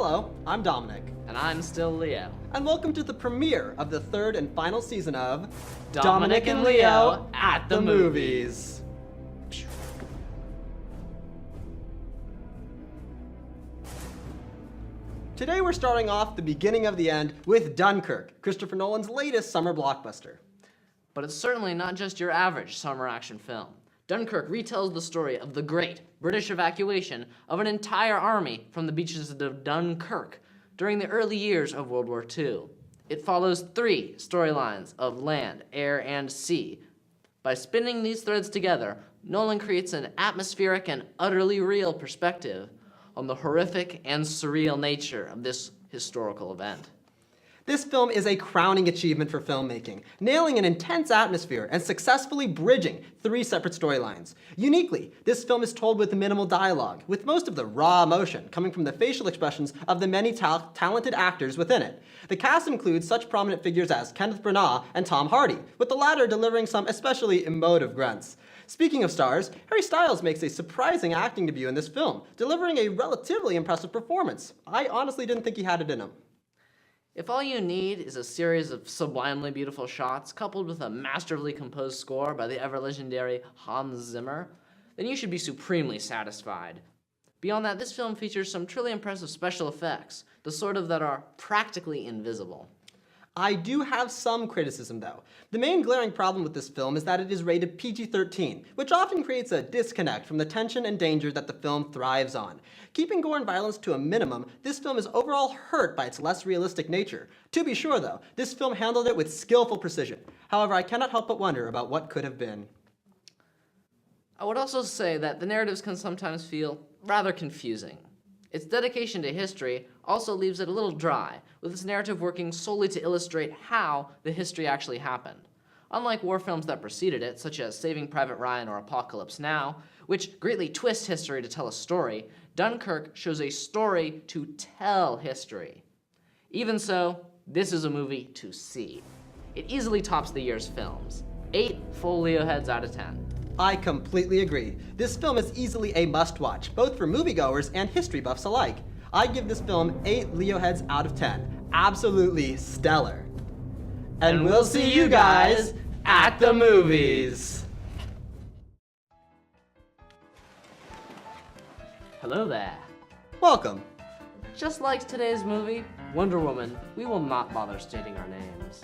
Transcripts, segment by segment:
Hello, I'm Dominic. And I'm still Leo. And welcome to the premiere of the third and final season of Dominic and Leo at the movies. Today we're starting off the beginning of the end with Dunkirk, Christopher Nolan's latest summer blockbuster. But it's certainly not just your average summer action film. Dunkirk retells the story of the great British evacuation of an entire army from the beaches of Dunkirk during the early years of World War II. It follows three storylines of land, air, and sea. By spinning these threads together, Nolan creates an atmospheric and utterly real perspective on the horrific and surreal nature of this historical event. This film is a crowning achievement for filmmaking, nailing an intense atmosphere and successfully bridging three separate storylines. Uniquely, this film is told with minimal dialogue, with most of the raw emotion coming from the facial expressions of the many talented actors within it. The cast includes such prominent figures as Kenneth Branagh and Tom Hardy, with the latter delivering some especially emotive grunts. Speaking of stars, Harry Styles makes a surprising acting debut in this film, delivering a relatively impressive performance. I honestly didn't think he had it in him. If all you need is a series of sublimely beautiful shots coupled with a masterfully composed score by the ever-legendary Hans Zimmer, then you should be supremely satisfied. Beyond that, this film features some truly impressive special effects, the sort of that are practically invisible. I do have some criticism though. The main glaring problem with this film is that it is rated PG-13, which often creates a disconnect from the tension and danger that the film thrives on. Keeping gore and violence to a minimum, this film is overall hurt by its less realistic nature. To be sure though, this film handled it with skillful precision. However, I cannot help but wonder about what could have been. I would also say that the narratives can sometimes feel rather confusing. Its dedication to history also leaves it a little dry, with its narrative working solely to illustrate how the history actually happened. Unlike war films that preceded it, such as Saving Private Ryan or Apocalypse Now, which greatly twist history to tell a story, Dunkirk shows a story to tell history. Even so, this is a movie to see. It easily tops the year's films. 8 full Leo heads out of 10. I completely agree. This film is easily a must-watch, both for moviegoers and history buffs alike. I give this film 8 Leo heads out of 10. Absolutely stellar. And we'll see you guys at the movies. Hello there. Welcome. Just like today's movie, Wonder Woman, we will not bother stating our names.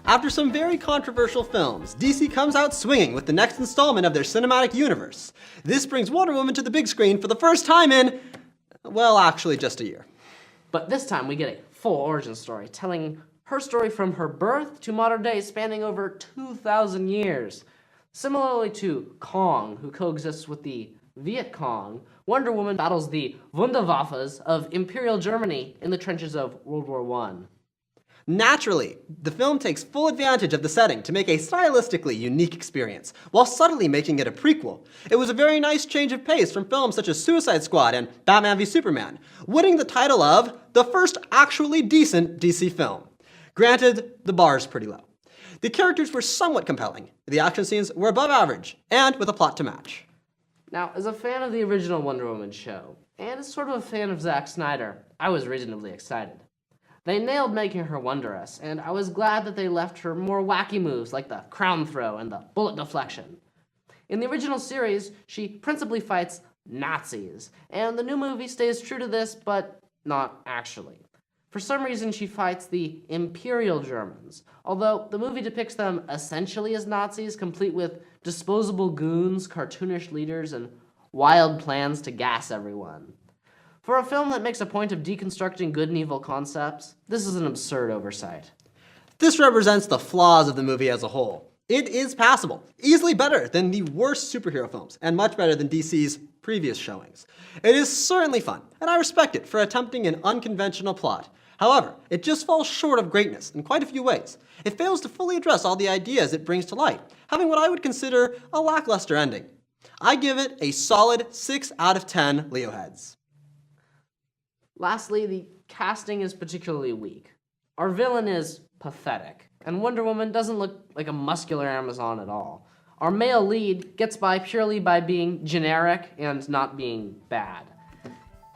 After some very controversial films, DC comes out swinging with the next installment of their cinematic universe. This brings Wonder Woman to the big screen for the first time in, well, actually just a year. But this time we get a full origin story, telling her story from her birth to modern day, spanning over 2,000 years. Similarly to Kong, who coexists with the Viet Cong, Wonder Woman battles the Wunderwaffes of Imperial Germany in the trenches of World War I. Naturally, the film takes full advantage of the setting to make a stylistically unique experience, while subtly making it a prequel. It was a very nice change of pace from films such as Suicide Squad and Batman v Superman, winning the title of the first actually decent DC film. Granted, the bar is pretty low. The characters were somewhat compelling, the action scenes were above average, and with a plot to match. Now, as a fan of the original Wonder Woman show, and as sort of a fan of Zack Snyder, I was reasonably excited. They nailed making her wondrous, and I was glad that they left her more wacky moves like the crown throw and the bullet deflection. In the original series, she principally fights Nazis, and the new movie stays true to this, but not actually. For some reason, she fights the Imperial Germans, although the movie depicts them essentially as Nazis, complete with disposable goons, cartoonish leaders, and wild plans to gas everyone. For a film that makes a point of deconstructing good and evil concepts, this is an absurd oversight. This represents the flaws of the movie as a whole. It is passable, easily better than the worst superhero films, and much better than DC's previous showings. It is certainly fun, and I respect it for attempting an unconventional plot. However, it just falls short of greatness in quite a few ways. It fails to fully address all the ideas it brings to light, having what I would consider a lackluster ending. I give it a solid 6 out of 10 Leo heads. Lastly, the casting is particularly weak. Our villain is pathetic, and Wonder Woman doesn't look like a muscular Amazon at all. Our male lead gets by purely by being generic and not being bad.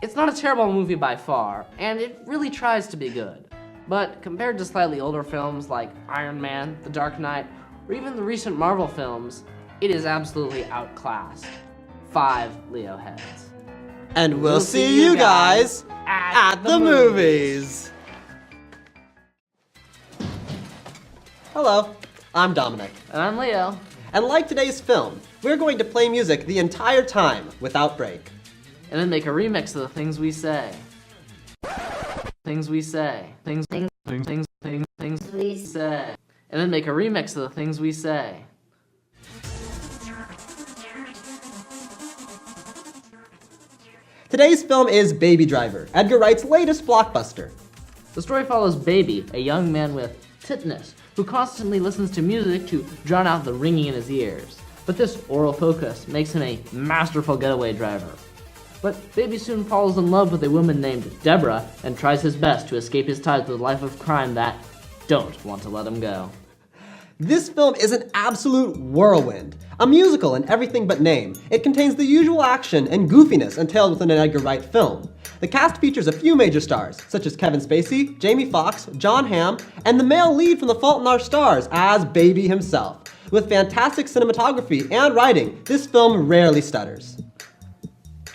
It's not a terrible movie by far, and it really tries to be good. But compared to slightly older films like Iron Man, The Dark Knight, or even the recent Marvel films, it is absolutely outclassed. 5 Leo heads. And we'll see you guys at the movies. Hello, I'm Dominic. And I'm Leo. And like today's film, we're going to play music the entire time without break. And then make a remix of the things we say. Things we say. Things we say. And then make a remix of the things we say. Today's film is Baby Driver, Edgar Wright's latest blockbuster. The story follows Baby, a young man with tinnitus, who constantly listens to music to drown out the ringing in his ears. But this oral focus makes him a masterful getaway driver. But Baby soon falls in love with a woman named Deborah and tries his best to escape his ties with a life of crime that don't want to let him go. This film is an absolute whirlwind. A musical in everything but name, it contains the usual action and goofiness entailed within an Edgar Wright film. The cast features a few major stars, such as Kevin Spacey, Jamie Foxx, John Hamm, and the male lead from The Fault in Our Stars as Baby himself. With fantastic cinematography and writing, this film rarely stutters.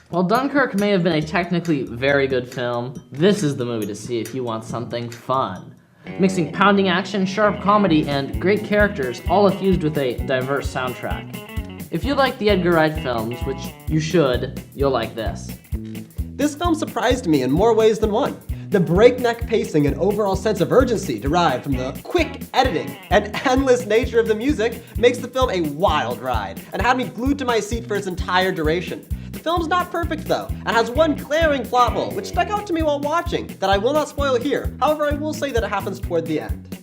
While Dunkirk may have been a technically very good film, this is the movie to see if you want something fun. Mixing pounding action, sharp comedy, and great characters, all infused with a diverse soundtrack. If you like the Edgar Wright films, which you should, you'll like this. This film surprised me in more ways than one. The breakneck pacing and overall sense of urgency derived from the quick editing and endless nature of the music makes the film a wild ride and had me glued to my seat for its entire duration. The film's not perfect though, and has one glaring plot hole which stuck out to me while watching that I will not spoil here. However, I will say that it happens toward the end.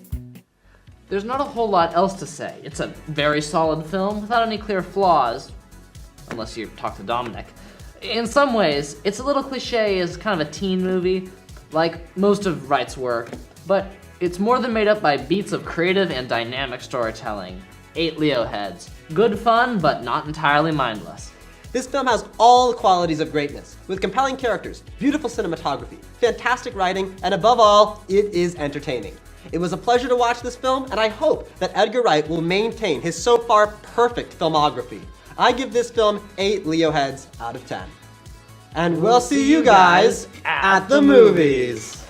There's not a whole lot else to say. It's a very solid film without any clear flaws, unless you talk to Dominic. In some ways, it's a little cliche as kind of a teen movie, like most of Wright's work, but it's more than made up by beats of creative and dynamic storytelling. 8 Leo heads. Good fun, but not entirely mindless. This film has all the qualities of greatness, with compelling characters, beautiful cinematography, fantastic writing, and above all, it is entertaining. It was a pleasure to watch this film, and I hope that Edgar Wright will maintain his so far perfect filmography. I give this film 8 Leo heads out of 10. And we'll see you guys at the movies.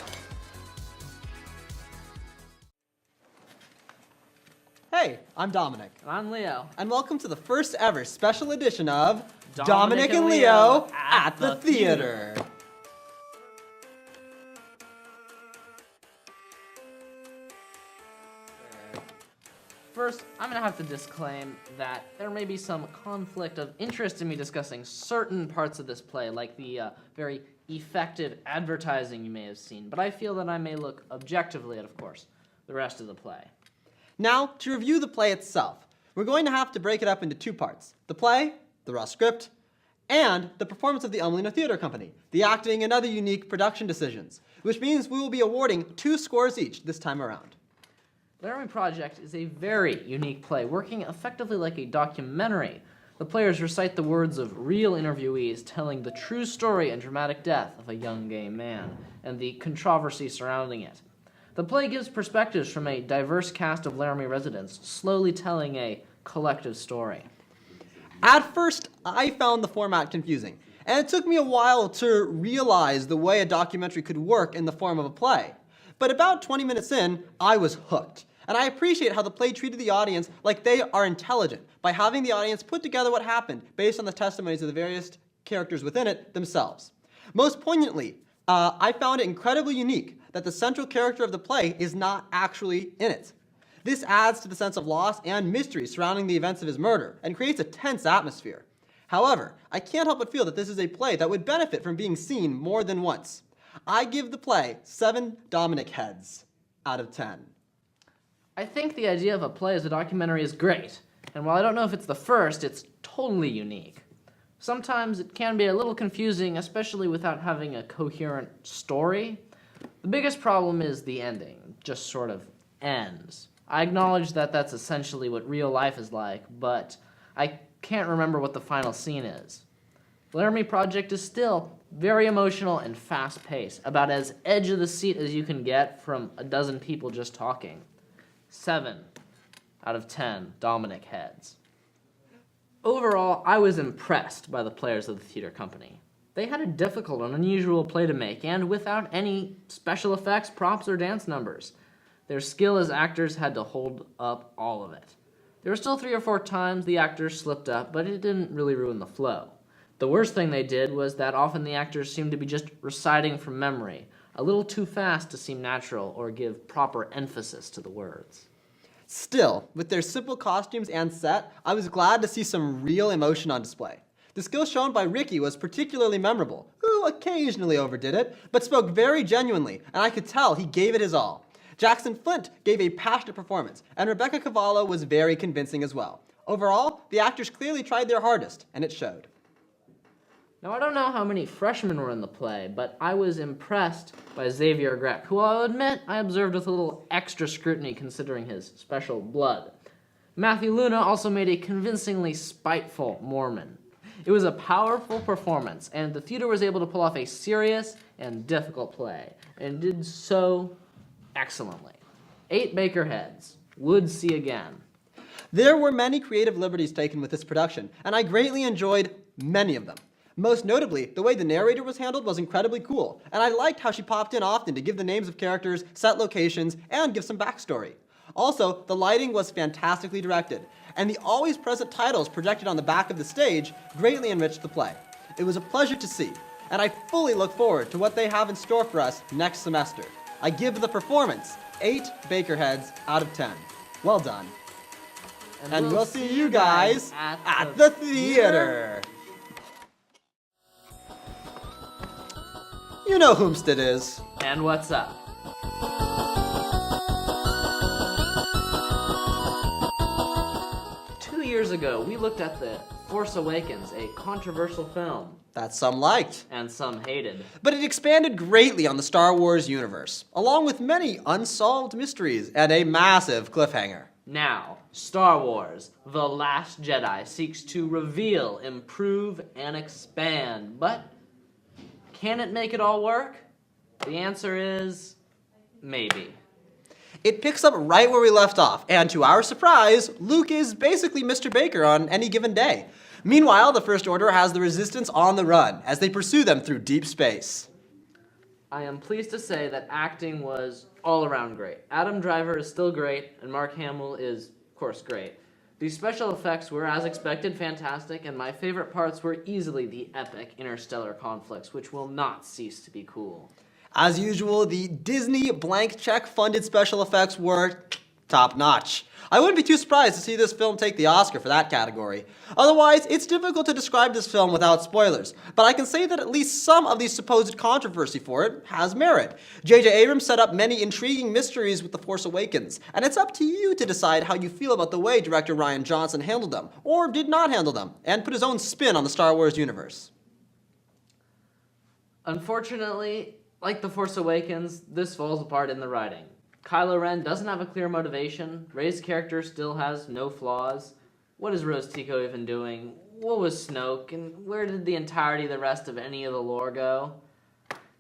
Hey, I'm Dominic. And I'm Leo. And welcome to the first ever special edition of Dominic and Leo at the Theater. First, I'm gonna have to disclaim that there may be some conflict of interest in me discussing certain parts of this play, like the very effective advertising you may have seen, but I feel that I may look objectively at, of course, the rest of the play. Now, to review the play itself, we're going to have to break it up into 2 parts. The play, the raw script, and the performance of the Umlino Theater Company, the acting and other unique production decisions, which means we will be awarding 2 scores each this time around. Laramie Project is a very unique play, working effectively like a documentary. The players recite the words of real interviewees telling the true story and dramatic death of a young gay man, and the controversy surrounding it. The play gives perspectives from a diverse cast of Laramie residents, slowly telling a collective story. At first, I found the format confusing, and it took me a while to realize the way a documentary could work in the form of a play. But about 20 minutes in, I was hooked. And I appreciate how the play treated the audience like they are intelligent by having the audience put together what happened based on the testimonies of the various characters within it themselves. Most poignantly, I found it incredibly unique that the central character of the play is not actually in it. This adds to the sense of loss and mystery surrounding the events of his murder and creates a tense atmosphere. However, I can't help but feel that this is a play that would benefit from being seen more than once. I give the play 7 Dominic heads out of 10. I think the idea of a play as a documentary is great, and while I don't know if it's the first, it's totally unique. Sometimes it can be a little confusing, especially without having a coherent story. The biggest problem is the ending. It just sort of ends. I acknowledge that that's essentially what real life is like, but I can't remember what the final scene is. Laramie Project is still very emotional and fast-paced, about as edge of the seat as you can get from a dozen people just talking. 7 out of 10 Dominic heads. Overall, I was impressed by the players of the theater company. They had a difficult and unusual play to make, and without any special effects, props, or dance numbers. Their skill as actors had to hold up all of it. There were still 3 or 4 times the actors slipped up, but it didn't really ruin the flow. The worst thing they did was that often the actors seemed to be just reciting from memory, a little too fast to seem natural or give proper emphasis to the words. Still, with their simple costumes and set, I was glad to see some real emotion on display. The skill shown by Ricky was particularly memorable, who occasionally overdid it, but spoke very genuinely, and I could tell he gave it his all. Jackson Flint gave a passionate performance, and Rebecca Cavallo was very convincing as well. Overall, the actors clearly tried their hardest, and it showed. Now, I don't know how many freshmen were in the play, but I was impressed by Xavier Greck, who I'll admit I observed with a little extra scrutiny considering his special blood. Matthew Luna also made a convincingly spiteful Mormon. It was a powerful performance, and the theater was able to pull off a serious and difficult play, and did so excellently. 8 Baker heads. Would see again. There were many creative liberties taken with this production, and I greatly enjoyed many of them. Most notably, the way the narrator was handled was incredibly cool, and I liked how she popped in often to give the names of characters, set locations, and give some backstory. Also, the lighting was fantastically directed, and the always present titles projected on the back of the stage greatly enriched the play. It was a pleasure to see, and I fully look forward to what they have in store for us next semester. I give the performance 8 Baker heads out of 10. Well done. And we'll see you guys at the theater. You know whomst it is. And what's up? Years ago, we looked at The Force Awakens, a controversial film. That some liked. And some hated. But it expanded greatly on the Star Wars universe, along with many unsolved mysteries and a massive cliffhanger. Now, Star Wars, The Last Jedi seeks to reveal, improve, and expand. But can it make it all work? The answer is maybe. It picks up right where we left off, and to our surprise, Luke is basically Mr. Baker on any given day. Meanwhile, the First Order has the Resistance on the run as they pursue them through deep space. I am pleased to say that acting was all around great. Adam Driver is still great, and Mark Hamill is, of course, great. The special effects were, as expected, fantastic, and my favorite parts were easily the epic interstellar conflicts, which will not cease to be cool. As usual, the Disney blank check funded special effects were top notch. I wouldn't be too surprised to see this film take the Oscar for that category. Otherwise, it's difficult to describe this film without spoilers, but I can say that at least some of the supposed controversy for it has merit. J.J. Abrams set up many intriguing mysteries with The Force Awakens, and it's up to you to decide how you feel about the way director Rian Johnson handled them, or did not handle them, and put his own spin on the Star Wars universe. Unfortunately, like The Force Awakens, this falls apart in the writing. Kylo Ren doesn't have a clear motivation. Rey's character still has no flaws. What is Rose Tico even doing? What was Snoke? And where did the entirety of the rest of any of the lore go?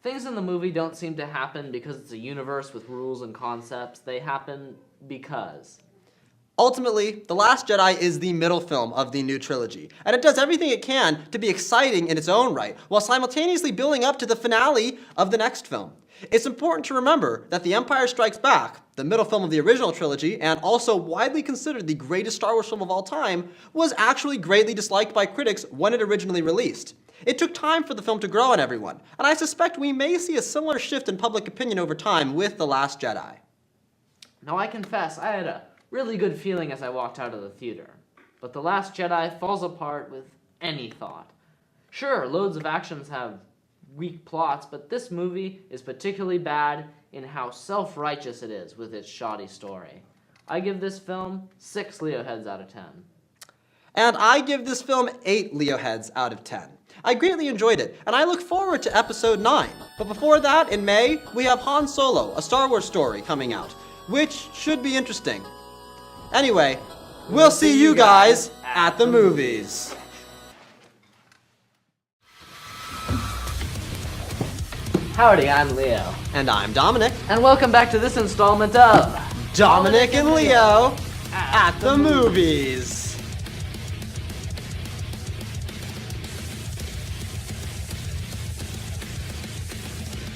Things in the movie don't seem to happen because it's a universe with rules and concepts. They happen because. Ultimately, The Last Jedi is the middle film of the new trilogy, and it does everything it can to be exciting in its own right, while simultaneously building up to the finale of the next film. It's important to remember that The Empire Strikes Back, the middle film of the original trilogy, and also widely considered the greatest Star Wars film of all time, was actually greatly disliked by critics when it originally released. It took time for the film to grow on everyone, and I suspect we may see a similar shift in public opinion over time with The Last Jedi. Now I confess, I had a really good feeling as I walked out of the theater. But The Last Jedi falls apart with any thought. Sure, loads of actions have weak plots, but this movie is particularly bad in how self-righteous it is with its shoddy story. I give this film 6 Leo heads out of 10. And I give this film 8 Leo heads out of 10. I greatly enjoyed it, and I look forward to episode 9. But before that, in May, we have Han Solo, a Star Wars story coming out, which should be interesting. Anyway, we'll see you guys at the movies. Howdy, I'm Leo. And I'm Dominic. And welcome back to this installment of Dominic and Leo at the movies.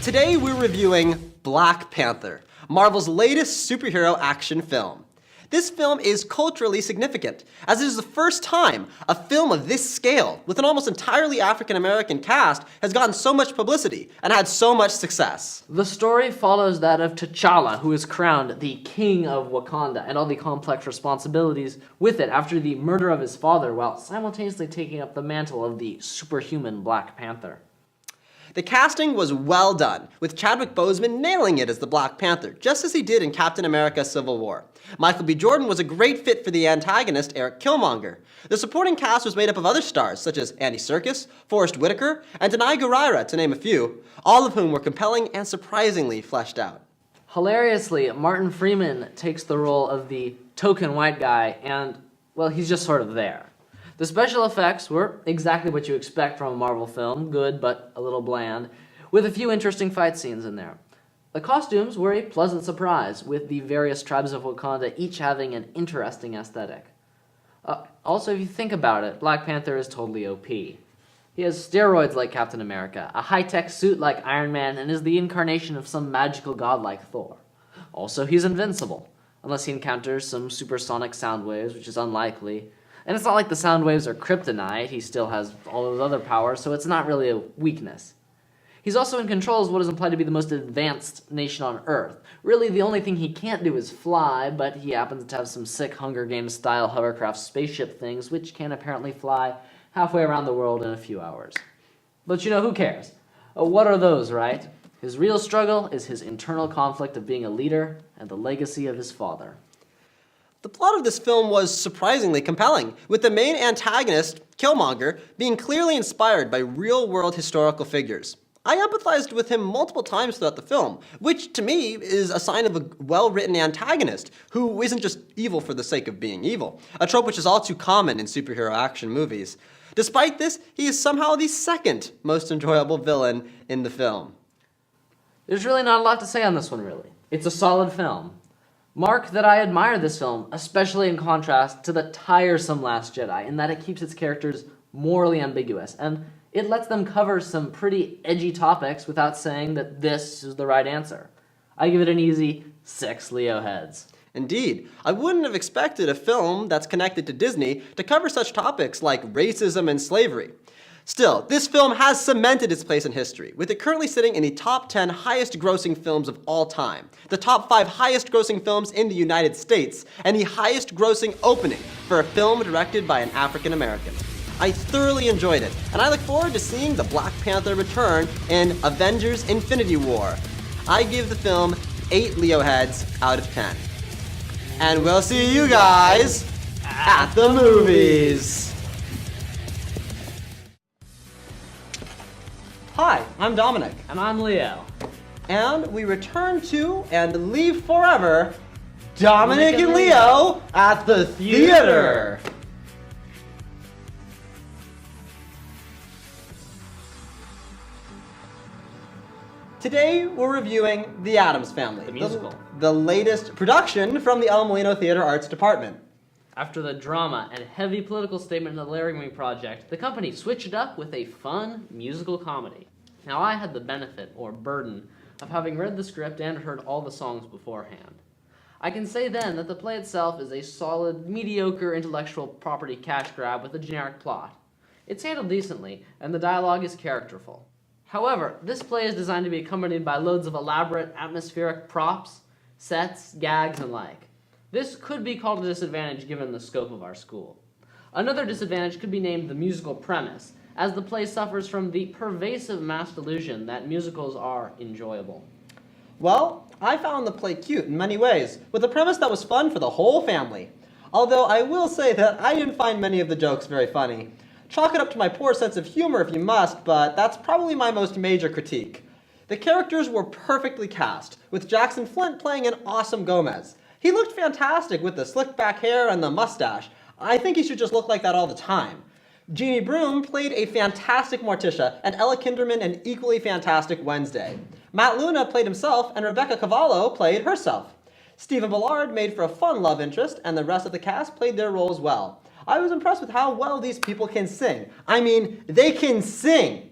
Today we're reviewing Black Panther, Marvel's latest superhero action film. This film is culturally significant, as it is the first time a film of this scale, with an almost entirely African-American cast, has gotten so much publicity and had so much success. The story follows that of T'Challa, who is crowned the King of Wakanda, and all the complex responsibilities with it after the murder of his father, while simultaneously taking up the mantle of the superhuman Black Panther. The casting was well done, with Chadwick Boseman nailing it as the Black Panther, just as he did in Captain America: Civil War. Michael B. Jordan was a great fit for the antagonist, Eric Killmonger. The supporting cast was made up of other stars, such as Andy Serkis, Forrest Whitaker, and Denai Gurira, to name a few, all of whom were compelling and surprisingly fleshed out. Hilariously, Martin Freeman takes the role of the token white guy, and, well, he's just sort of there. The special effects were exactly what you expect from a Marvel film, good but a little bland, with a few interesting fight scenes in there. The costumes were a pleasant surprise, with the various tribes of Wakanda each having an interesting aesthetic. Also, if you think about it, Black Panther is totally OP. He has steroids like Captain America, a high-tech suit like Iron Man, and is the incarnation of some magical god like Thor. Also, he's invincible, unless he encounters some supersonic sound waves, which is unlikely. And it's not like the sound waves are kryptonite, he still has all those other powers, so it's not really a weakness. He's also in control of what is implied to be the most advanced nation on Earth. Really, the only thing he can't do is fly, but he happens to have some sick Hunger Games-style hovercraft spaceship things, which can apparently fly halfway around the world in a few hours. But you know, who cares? What are those, right? His real struggle is his internal conflict of being a leader and the legacy of his father. The plot of this film was surprisingly compelling, with the main antagonist, Killmonger, being clearly inspired by real-world historical figures. I empathized with him multiple times throughout the film, which to me is a sign of a well-written antagonist who isn't just evil for the sake of being evil, a trope which is all too common in superhero action movies. Despite this, he is somehow the second most enjoyable villain in the film. There's really not a lot to say on this one, really. It's a solid film. Mark that I admire this film, especially in contrast to the tiresome Last Jedi, in that it keeps its characters morally ambiguous, and it lets them cover some pretty edgy topics without saying that this is the right answer. I give it an easy 6 Leo heads. Indeed, I wouldn't have expected a film that's connected to Disney to cover such topics like racism and slavery. Still, this film has cemented its place in history, with it currently sitting in the top 10 highest-grossing films of all time, the top 5 highest-grossing films in the United States, and the highest-grossing opening for a film directed by an African-American. I thoroughly enjoyed it, and I look forward to seeing the Black Panther return in Avengers: Infinity War. I give the film 8 Leo heads out of 10. And we'll see you guys at the movies! Hi, I'm Dominic. And I'm Leo. And we return to and leave forever Dominic and Leo at the theater. Today we're reviewing The Addams Family, The musical. the latest production from the El Molino Theater Arts Department. After the drama and heavy political statement in the Laramie Project, the company switched it up with a fun musical comedy. Now, I had the benefit, or burden, of having read the script and heard all the songs beforehand. I can say then that the play itself is a solid, mediocre intellectual property cash grab with a generic plot. It's handled decently, and the dialogue is characterful. However, this play is designed to be accompanied by loads of elaborate, atmospheric props, sets, gags, and like. This could be called a disadvantage given the scope of our school. Another disadvantage could be named the musical premise, as the play suffers from the pervasive mass delusion that musicals are enjoyable. Well, I found the play cute in many ways, with a premise that was fun for the whole family. Although I will say that I didn't find many of the jokes very funny. Chalk it up to my poor sense of humor if you must, but that's probably my most major critique. The characters were perfectly cast, with Jackson Flint playing an awesome Gomez. He looked fantastic with the slicked back hair and the mustache. I think he should just look like that all the time. Jeannie Broom played a fantastic Morticia, and Ella Kinderman an equally fantastic Wednesday. Matt Luna played himself, and Rebecca Cavallo played herself. Stephen Ballard made for a fun love interest, and the rest of the cast played their roles well. I was impressed with how well these people can sing. I mean, they can sing!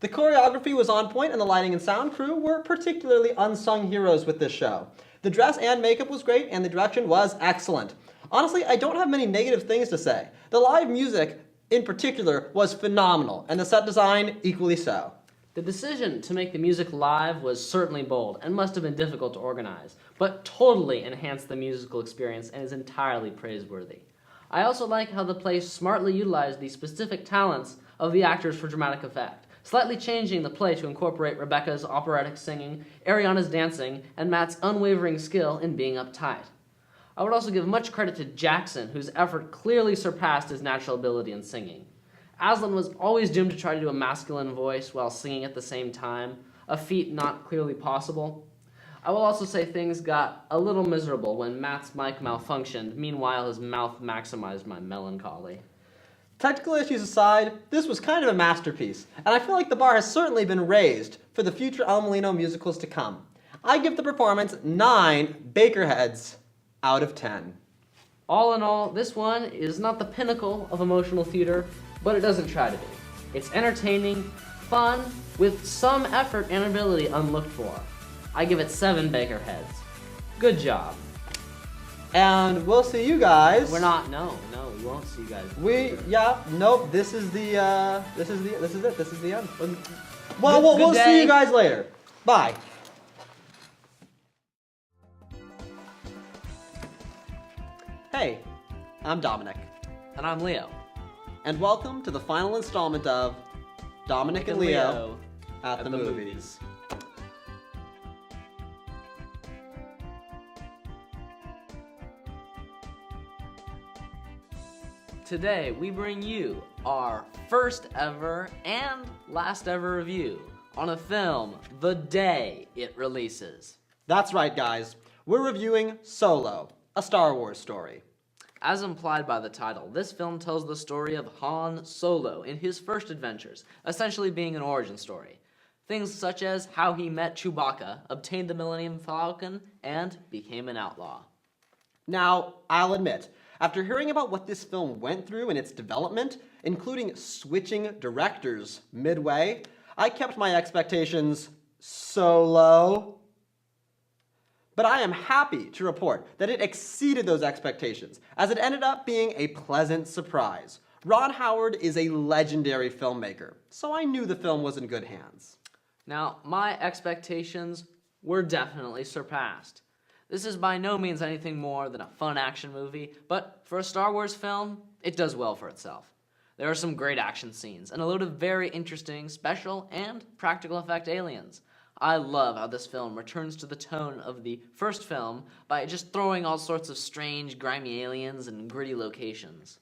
The choreography was on point, and the lighting and sound crew were particularly unsung heroes with this show. The dress and makeup was great, and the direction was excellent. Honestly, I don't have many negative things to say. The live music, in particular, was phenomenal, and the set design equally so. The decision to make the music live was certainly bold and must have been difficult to organize, but totally enhanced the musical experience and is entirely praiseworthy. I also like how the play smartly utilized the specific talents of the actors for dramatic effect, slightly changing the play to incorporate Rebecca's operatic singing, Ariana's dancing, and Matt's unwavering skill in being uptight. I would also give much credit to Jackson, whose effort clearly surpassed his natural ability in singing. Aslan was always doomed to try to do a masculine voice while singing at the same time, a feat not clearly possible. I will also say things got a little miserable when Matt's mic malfunctioned, meanwhile his mouth maximized my melancholy. Technical issues aside, this was kind of a masterpiece, and I feel like the bar has certainly been raised for the future El Molino musicals to come. I give the performance 9 Bakerheads out of 10. All in all, this one is not the pinnacle of emotional theater, but it doesn't try to be. It's entertaining, fun, with some effort and ability unlooked for. I give it 7 Bakerheads. Good job. And we'll see you guys. We won't see you guys. Nope, this is it, this is the end. Well, we'll see you guys later. Bye. Hey, I'm Dominic. And I'm Leo. And welcome to the final installment of Dominic and Leo at the movies. Today, we bring you our first ever and last ever review on a film the day it releases. That's right, guys. We're reviewing Solo, a Star Wars story. As implied by the title, this film tells the story of Han Solo in his first adventures, essentially being an origin story. Things such as how he met Chewbacca, obtained the Millennium Falcon, and became an outlaw. Now, I'll admit, after hearing about what this film went through in its development, including switching directors midway, I kept my expectations so low. But I am happy to report that it exceeded those expectations, as it ended up being a pleasant surprise. Ron Howard is a legendary filmmaker, so I knew the film was in good hands. Now, my expectations were definitely surpassed. This is by no means anything more than a fun action movie, but for a Star Wars film, it does well for itself. There are some great action scenes, and a load of very interesting special and practical effect aliens. I love how this film returns to the tone of the first film by just throwing all sorts of strange, grimy aliens and gritty locations.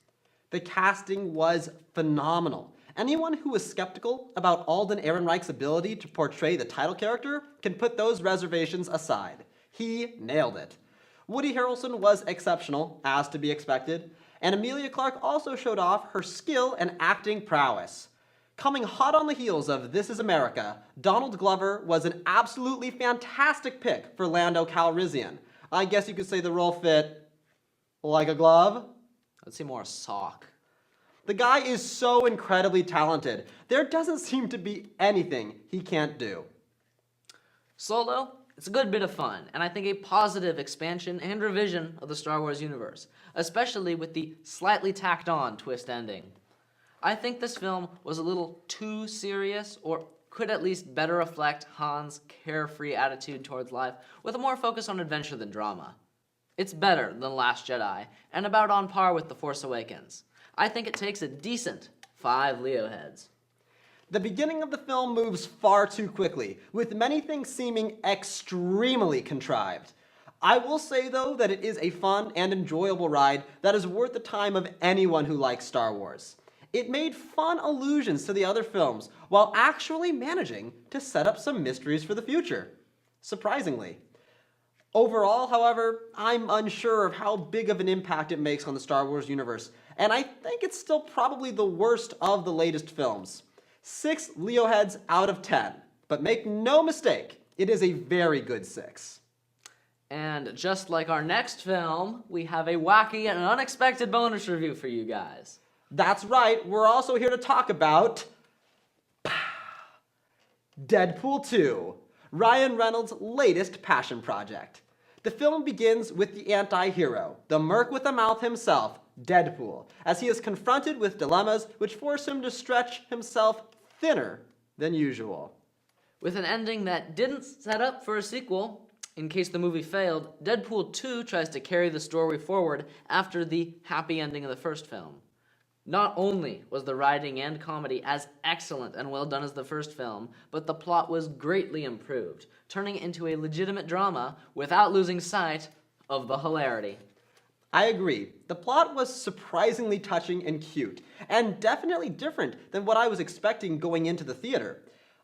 The casting was phenomenal. Anyone who was skeptical about Alden Ehrenreich's ability to portray the title character can put those reservations aside. He nailed it. Woody Harrelson was exceptional, as to be expected, and Emilia Clarke also showed off her skill and acting prowess. Coming hot on the heels of This Is America, Donald Glover was an absolutely fantastic pick for Lando Calrissian. I guess you could say the role fit like a glove. I'd say more a sock. The guy is so incredibly talented. There doesn't seem to be anything he can't do. Solo, it's a good bit of fun, and I think a positive expansion and revision of the Star Wars universe, especially with the slightly tacked on twist ending. I think this film was a little too serious, or could at least better reflect Han's carefree attitude towards life, with a more focus on adventure than drama. It's better than The Last Jedi, and about on par with The Force Awakens. I think it takes a decent 5 Leo heads. The beginning of the film moves far too quickly, with many things seeming extremely contrived. I will say, though, that it is a fun and enjoyable ride that is worth the time of anyone who likes Star Wars. It made fun allusions to the other films, while actually managing to set up some mysteries for the future. Surprisingly. Overall, however, I'm unsure of how big of an impact it makes on the Star Wars universe, and I think it's still probably the worst of the latest films. 6 Leo heads out of 10, but make no mistake, it is a very good 6. And just like our next film, we have a wacky and unexpected bonus review for you guys. That's right, we're also here to talk about Deadpool 2, Ryan Reynolds' latest passion project. The film begins with the anti-hero, the merc with a mouth himself, Deadpool, as he is confronted with dilemmas which force him to stretch himself thinner than usual. With an ending that didn't set up for a sequel, in case the movie failed, Deadpool 2 tries to carry the story forward after the happy ending of the first film. Not only was the writing and comedy as excellent and well done as the first film, but the plot was greatly improved, turning it into a legitimate drama without losing sight of the hilarity. I agree. The plot was surprisingly touching and cute, and definitely different than what I was expecting going into the theater.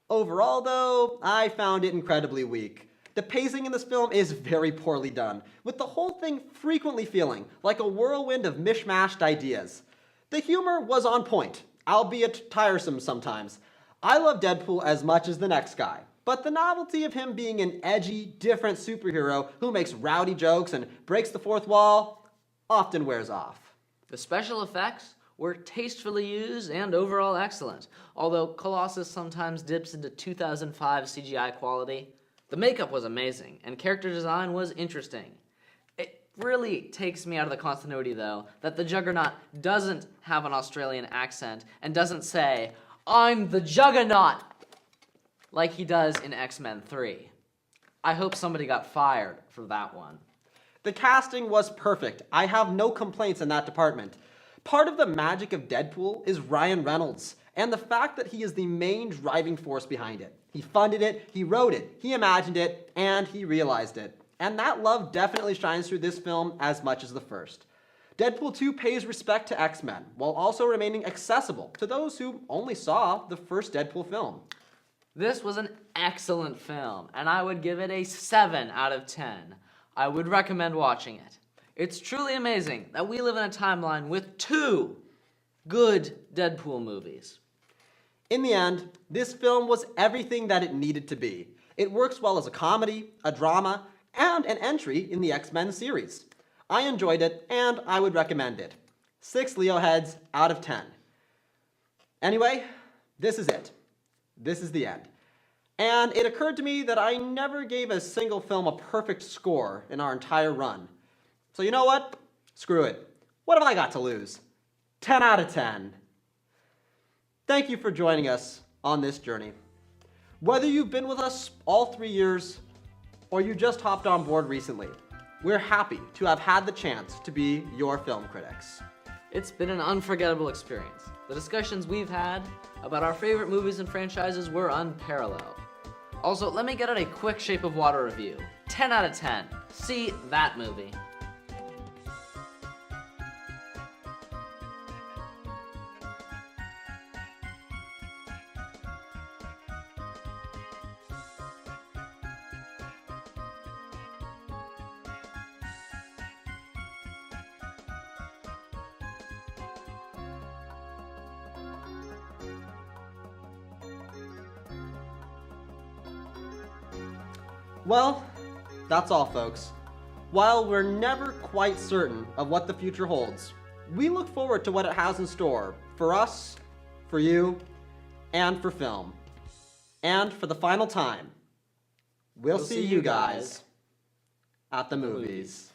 Overall, though, I found it incredibly weak. The pacing in this film is very poorly done, with the whole thing frequently feeling like a whirlwind of mishmashed ideas. The humor was on point, albeit tiresome sometimes. I love Deadpool as much as the next guy, but the novelty of him being an edgy, different superhero who makes rowdy jokes and breaks the fourth wall often wears off. The special effects were tastefully used and overall excellent, although Colossus sometimes dips into 2005 CGI quality. The makeup was amazing, and character design was interesting. It really takes me out of the continuity, though, that the Juggernaut doesn't have an Australian accent and doesn't say, "I'm the Juggernaut," like he does in X-Men 3. I hope somebody got fired for that one. The casting was perfect. I have no complaints in that department. Part of the magic of Deadpool is Ryan Reynolds, and the fact that he is the main driving force behind it. He funded it, he wrote it, he imagined it, and he realized it. And that love definitely shines through this film as much as the first. Deadpool 2 pays respect to X-Men, while also remaining accessible to those who only saw the first Deadpool film. This was an excellent film, and I would give it a 7 out of 10. I would recommend watching it. It's truly amazing that we live in a timeline with 2 good Deadpool movies. In the end, this film was everything that it needed to be. It works well as a comedy, a drama, and an entry in the X-Men series. I enjoyed it, and I would recommend it. 6 Leo heads out of 10. Anyway, this is it. This is the end. And it occurred to me that I never gave a single film a perfect score in our entire run. So you know what? Screw it. What have I got to lose? 10 out of 10. Thank you for joining us on this journey. Whether you've been with us all 3 years or you just hopped on board recently, we're happy to have had the chance to be your film critics. It's been an unforgettable experience. The discussions we've had about our favorite movies and franchises were unparalleled. Also, let me get out a quick Shape of Water review. 10 out of 10. See that movie. Well, that's all, folks. While we're never quite certain of what the future holds, we look forward to what it has in store for us, for you, and for film. And for the final time, we'll see you guys at the movies.